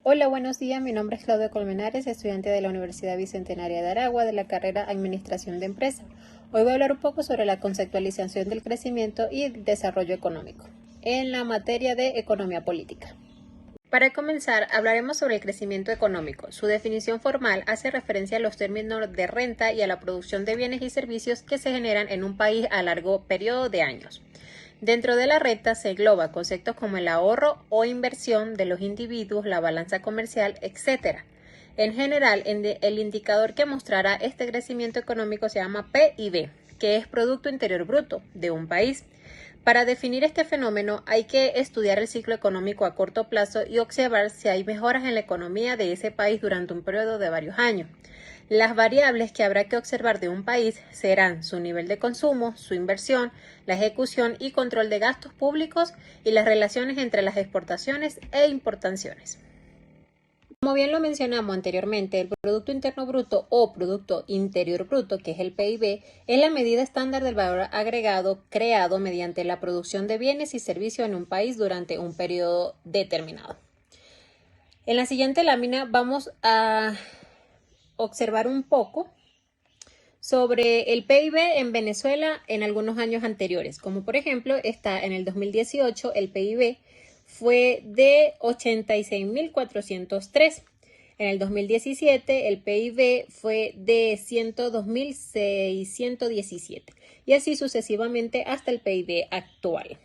Hola, buenos días. Mi nombre es Claudia Colmenares, estudiante de la Universidad Bicentenaria de Aragua de la carrera Administración de Empresa. Hoy voy a hablar un poco sobre la conceptualización del crecimiento y el desarrollo económico en la materia de economía política. Para comenzar, hablaremos sobre el crecimiento económico. Su definición formal hace referencia a los términos de renta y a la producción de bienes y servicios que se generan en un país a largo periodo de años. Dentro de la renta se engloba conceptos como el ahorro o inversión de los individuos, la balanza comercial, etc. En general, el indicador que mostrará este crecimiento económico se llama PIB, que es Producto Interior Bruto de un país. Para definir este fenómeno hay que estudiar el ciclo económico a corto plazo y observar si hay mejoras en la economía de ese país durante un periodo de varios años. Las variables que habrá que observar de un país serán su nivel de consumo, su inversión, la ejecución y control de gastos públicos y las relaciones entre las exportaciones e importaciones. Como bien lo mencionamos anteriormente, el Producto Interno Bruto o Producto Interior Bruto, que es el PIB, es la medida estándar del valor agregado creado mediante la producción de bienes y servicios en un país durante un periodo determinado. En la siguiente lámina vamos a observar un poco sobre el PIB en Venezuela en algunos años anteriores, como por ejemplo está en el 2018 el PIB fue de 86.403. En el 2017 el PIB fue de 102.617 y así sucesivamente hasta el PIB actual.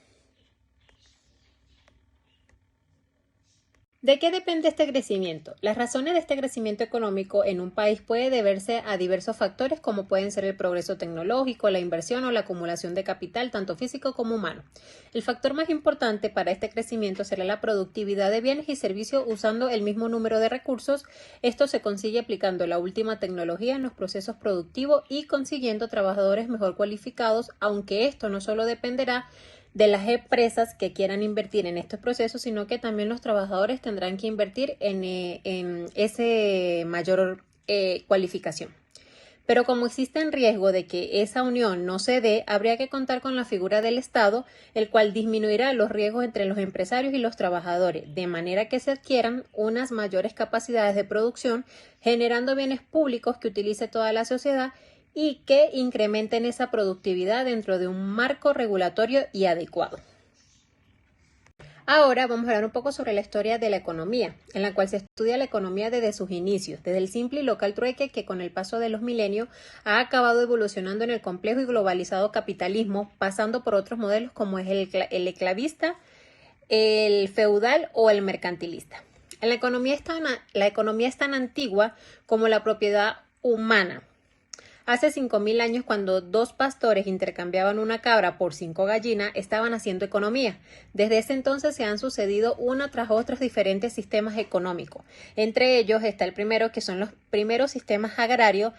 ¿De qué depende este crecimiento? Las razones de este crecimiento económico en un país puede deberse a diversos factores como pueden ser el progreso tecnológico, la inversión o la acumulación de capital, tanto físico como humano. El factor más importante para este crecimiento será la productividad de bienes y servicios usando el mismo número de recursos. Esto se consigue aplicando la última tecnología en los procesos productivos y consiguiendo trabajadores mejor cualificados, aunque esto no solo dependerá de las empresas que quieran invertir en estos procesos, sino que también los trabajadores tendrán que invertir en ese mayor cualificación. Pero como existe en riesgo de que esa unión no se dé, habría que contar con la figura del Estado, el cual disminuirá los riesgos entre los empresarios y los trabajadores, de manera que se adquieran unas mayores capacidades de producción, generando bienes públicos que utilice toda la sociedad y que incrementen esa productividad dentro de un marco regulatorio y adecuado. Ahora vamos a hablar un poco sobre la historia de la economía, en la cual se estudia la economía desde sus inicios, desde el simple y local trueque que con el paso de los milenios ha acabado evolucionando en el complejo y globalizado capitalismo, pasando por otros modelos como es el esclavista, el feudal o el mercantilista. La economía es tan antigua como la propiedad humana. Hace 5.000 años, cuando dos pastores intercambiaban una cabra por 5 gallinas, estaban haciendo economía. Desde ese entonces se han sucedido uno tras otro diferentes sistemas económicos. Entre ellos está el primero, que son los primeros sistemas agrarios,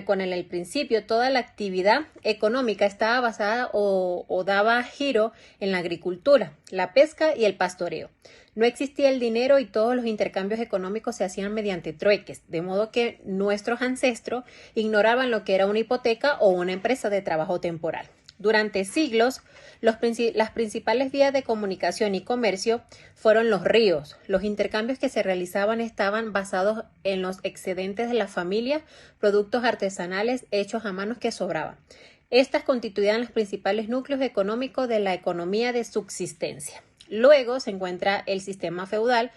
con el principio toda la actividad económica estaba basada o daba giro en la agricultura, la pesca y el pastoreo. No existía el dinero y todos los intercambios económicos se hacían mediante trueques, de modo que nuestros ancestros ignoraban lo que era una hipoteca o una empresa de trabajo temporal. Durante siglos, las principales vías de comunicación y comercio fueron los ríos. Los intercambios que se realizaban estaban basados en los excedentes de las familias, productos artesanales hechos a manos que sobraban. Estas constituían los principales núcleos económicos de la economía de subsistencia. Luego se encuentra el sistema feudal,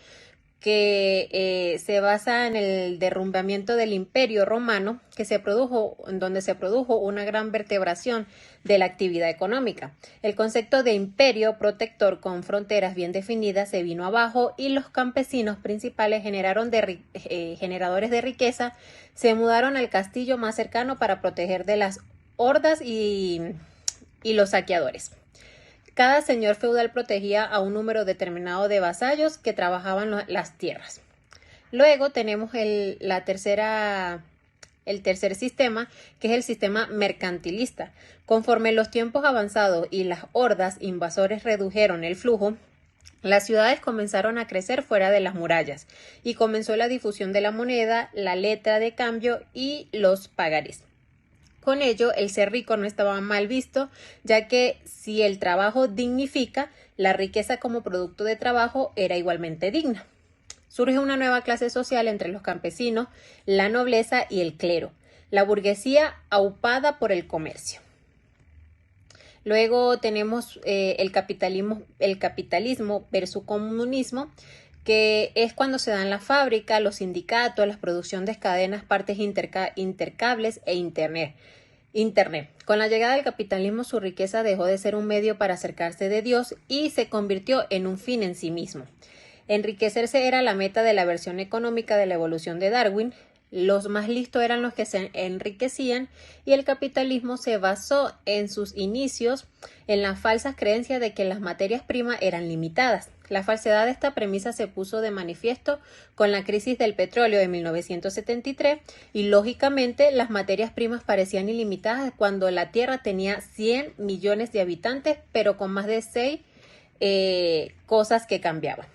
que se basa en el derrumbamiento del Imperio Romano, donde se produjo una gran vertebración de la actividad económica. El concepto de imperio protector con fronteras bien definidas se vino abajo y los campesinos principales generadores de riqueza se mudaron al castillo más cercano para proteger de las hordas y los saqueadores. Cada señor feudal protegía a un número determinado de vasallos que trabajaban las tierras. Luego tenemos el tercer sistema, que es el sistema mercantilista. Conforme los tiempos avanzados y las hordas invasores redujeron el flujo, las ciudades comenzaron a crecer fuera de las murallas y comenzó la difusión de la moneda, la letra de cambio y los pagarés. Con ello, el ser rico no estaba mal visto, ya que si el trabajo dignifica, la riqueza como producto de trabajo era igualmente digna. Surge una nueva clase social entre los campesinos, la nobleza y el clero, la burguesía aupada por el comercio. Luego tenemos el capitalismo versus comunismo, que es cuando se dan la fábrica, los sindicatos, la producción de cadenas, partes intercables e Internet. Con la llegada del capitalismo, su riqueza dejó de ser un medio para acercarse de Dios y se convirtió en un fin en sí mismo. Enriquecerse era la meta de la versión económica de la evolución de Darwin. Los más listos eran los que se enriquecían y el capitalismo se basó en sus inicios en las falsas creencias de que las materias primas eran limitadas. La falsedad de esta premisa se puso de manifiesto con la crisis del petróleo de 1973 y lógicamente las materias primas parecían ilimitadas cuando la Tierra tenía 100 millones de habitantes, pero con más de 6 cosas que cambiaban.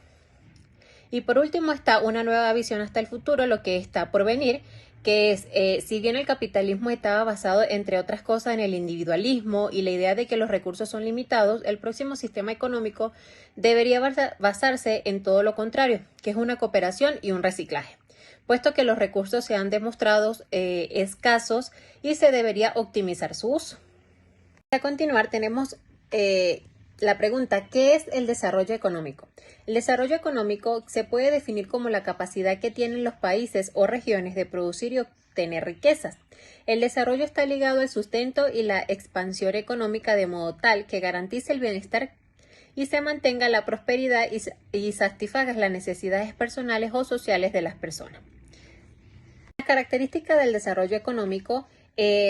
Y por último está una nueva visión hasta el futuro, lo que está por venir, que es, si bien el capitalismo estaba basado, entre otras cosas, en el individualismo y la idea de que los recursos son limitados, el próximo sistema económico debería basarse en todo lo contrario, que es una cooperación y un reciclaje, puesto que los recursos se han demostrado escasos y se debería optimizar su uso. Para continuar, tenemos la pregunta, ¿qué es el desarrollo económico? El desarrollo económico se puede definir como la capacidad que tienen los países o regiones de producir y obtener riquezas. El desarrollo está ligado al sustento y la expansión económica de modo tal que garantice el bienestar y se mantenga la prosperidad y satisfaga las necesidades personales o sociales de las personas. Las características del desarrollo económico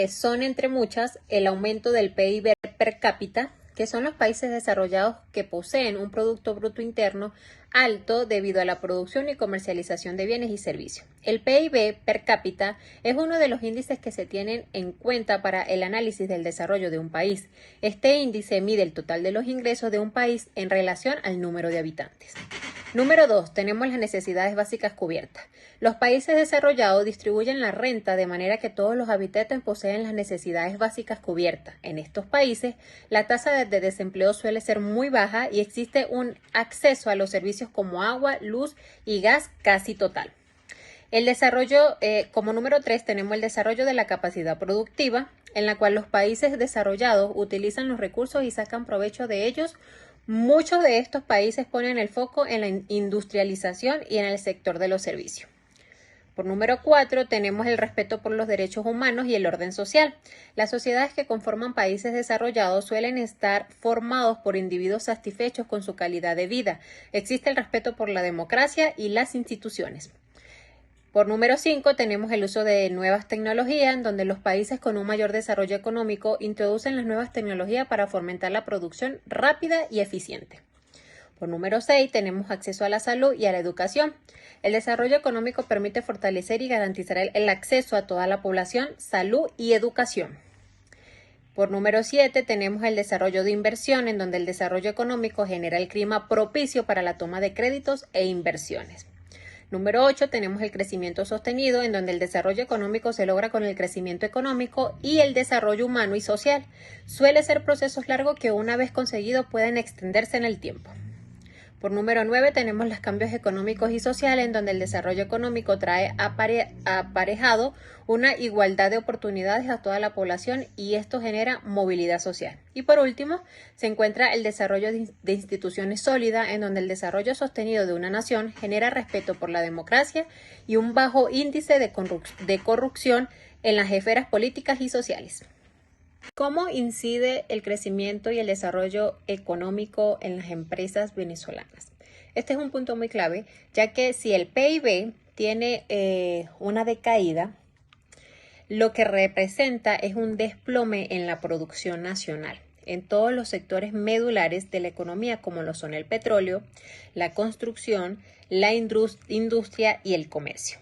son, entre muchas, el aumento del PIB per cápita, que son los países desarrollados que poseen un Producto Bruto Interno alto debido a la producción y comercialización de bienes y servicios. El PIB per cápita es uno de los índices que se tienen en cuenta para el análisis del desarrollo de un país. Este índice mide el total de los ingresos de un país en relación al número de habitantes. Número 2. Tenemos las necesidades básicas cubiertas. Los países desarrollados distribuyen la renta de manera que todos los habitantes poseen las necesidades básicas cubiertas. En estos países, la tasa de desempleo suele ser muy baja y existe un acceso a los servicios como agua, luz y gas casi total. El desarrollo, como número 3, tenemos el desarrollo de la capacidad productiva, en la cual los países desarrollados utilizan los recursos y sacan provecho de ellos. Muchos de estos países ponen el foco en la industrialización y en el sector de los servicios. Por número 4, tenemos el respeto por los derechos humanos y el orden social. Las sociedades que conforman países desarrollados suelen estar formados por individuos satisfechos con su calidad de vida. Existe el respeto por la democracia y las instituciones. Por número 5, tenemos el uso de nuevas tecnologías, en donde los países con un mayor desarrollo económico introducen las nuevas tecnologías para fomentar la producción rápida y eficiente. Por número 6, tenemos acceso a la salud y a la educación. El desarrollo económico permite fortalecer y garantizar el acceso a toda la población, salud y educación. Por número 7, tenemos el desarrollo de inversión, en donde el desarrollo económico genera el clima propicio para la toma de créditos e inversiones. Número 8, tenemos el crecimiento sostenido, en donde el desarrollo económico se logra con el crecimiento económico y el desarrollo humano y social. Suele ser procesos largos que una vez conseguidos pueden extenderse en el tiempo. Por número 9 tenemos los cambios económicos y sociales, en donde el desarrollo económico trae aparejado una igualdad de oportunidades a toda la población y esto genera movilidad social. Y por último, se encuentra el desarrollo de instituciones sólidas, en donde el desarrollo sostenido de una nación genera respeto por la democracia y un bajo índice de corrupción en las esferas políticas y sociales. ¿Cómo incide el crecimiento y el desarrollo económico en las empresas venezolanas? Este es un punto muy clave, ya que si el PIB tiene una decaída, lo que representa es un desplome en la producción nacional en todos los sectores medulares de la economía, como lo son el petróleo, la construcción, la industria y el comercio.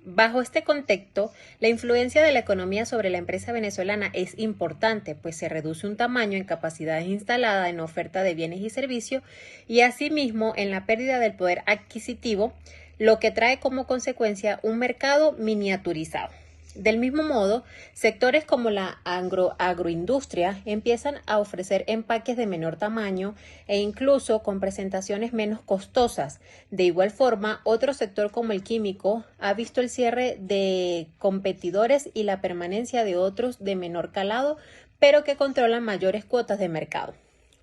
Bajo este contexto, la influencia de la economía sobre la empresa venezolana es importante, pues se reduce un tamaño en capacidades instaladas en oferta de bienes y servicios y asimismo en la pérdida del poder adquisitivo, lo que trae como consecuencia un mercado miniaturizado. Del mismo modo, sectores como la agroindustria empiezan a ofrecer empaques de menor tamaño e incluso con presentaciones menos costosas. De igual forma, otro sector como el químico ha visto el cierre de competidores y la permanencia de otros de menor calado, pero que controlan mayores cuotas de mercado.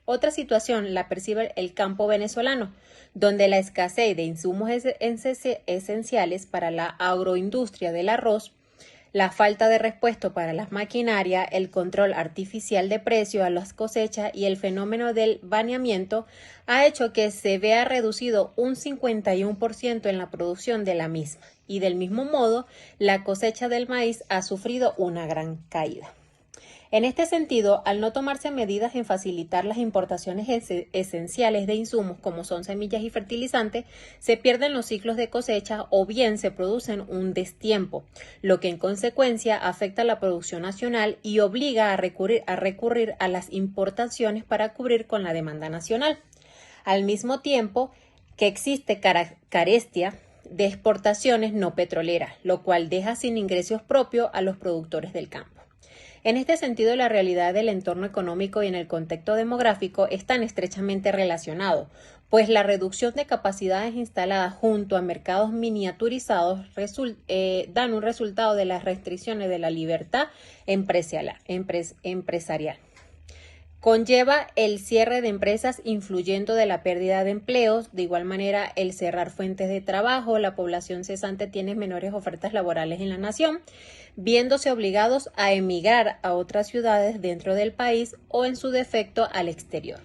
Otra situación la percibe el campo venezolano, donde la escasez de insumos esenciales para la agroindustria del arroz, la falta de repuesto para las maquinarias, el control artificial de precio a las cosechas y el fenómeno del baneamiento ha hecho que se vea reducido un 51% en la producción de la misma. Y del mismo modo, la cosecha del maíz ha sufrido una gran caída. En este sentido, al no tomarse medidas en facilitar las importaciones esenciales de insumos como son semillas y fertilizantes, se pierden los ciclos de cosecha o bien se producen un destiempo, lo que en consecuencia afecta a la producción nacional y obliga a recurrir a las importaciones para cubrir con la demanda nacional. Al mismo tiempo que existe carestia de exportaciones no petroleras, lo cual deja sin ingresos propios a los productores del campo. En este sentido, la realidad del entorno económico y en el contexto demográfico están estrechamente relacionados, pues la reducción de capacidades instaladas junto a mercados miniaturizados dan un resultado de las restricciones de la libertad empresarial. Conlleva el cierre de empresas influyendo de la pérdida de empleos, de igual manera el cerrar fuentes de trabajo, la población cesante tiene menores ofertas laborales en la nación, viéndose obligados a emigrar a otras ciudades dentro del país o en su defecto al exterior.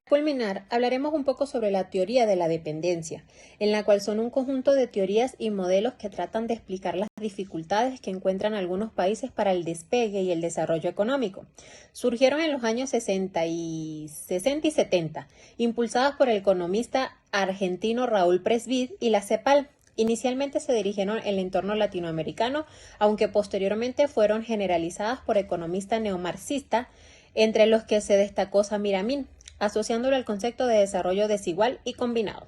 Para culminar, hablaremos un poco sobre la teoría de la dependencia, en la cual son un conjunto de teorías y modelos que tratan de explicar las dificultades que encuentran algunos países para el despegue y el desarrollo económico. Surgieron en los años 60 y 70, impulsadas por el economista argentino Raúl Presbit y la CEPAL. Inicialmente se dirigieron en el entorno latinoamericano, aunque posteriormente fueron generalizadas por economistas neomarxistas, entre los que se destacó Samir Amin, asociándolo al concepto de desarrollo desigual y combinado.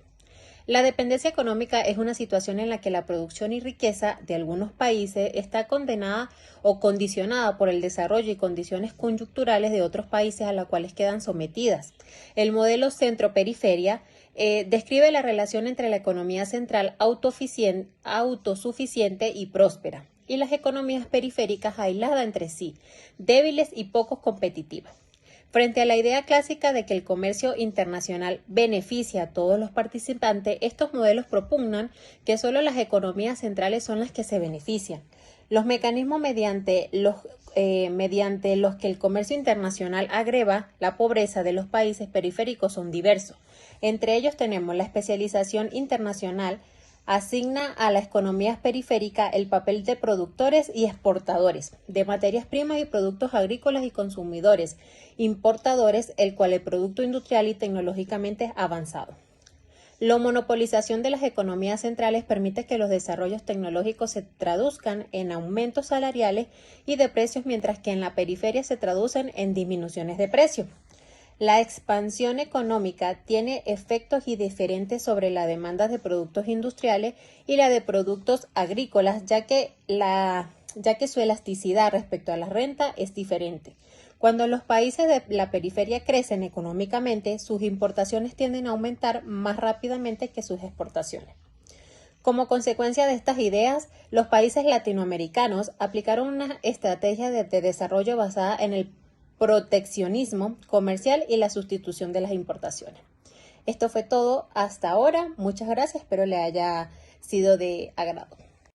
La dependencia económica es una situación en la que la producción y riqueza de algunos países está condenada o condicionada por el desarrollo y condiciones coyunturales de otros países a las cuales quedan sometidas. El modelo centro-periferia describe la relación entre la economía central autosuficiente y próspera y las economías periféricas aisladas entre sí, débiles y poco competitivas. Frente a la idea clásica de que el comercio internacional beneficia a todos los participantes, estos modelos propugnan que solo las economías centrales son las que se benefician. Los mecanismos mediante los que el comercio internacional agrava la pobreza de los países periféricos son diversos. Entre ellos tenemos la especialización internacional, asigna a las economías periféricas el papel de productores y exportadores de materias primas y productos agrícolas y consumidores, importadores, el cual el producto industrial y tecnológicamente avanzado. La monopolización de las economías centrales permite que los desarrollos tecnológicos se traduzcan en aumentos salariales y de precios, mientras que en la periferia se traducen en disminuciones de precios. La expansión económica tiene efectos diferentes sobre la demanda de productos industriales y la de productos agrícolas, ya que su elasticidad respecto a la renta es diferente. Cuando los países de la periferia crecen económicamente, sus importaciones tienden a aumentar más rápidamente que sus exportaciones. Como consecuencia de estas ideas, los países latinoamericanos aplicaron una estrategia de desarrollo basada en el proteccionismo comercial y la sustitución de las importaciones. Esto fue todo hasta ahora. Muchas gracias, espero le haya sido de agrado.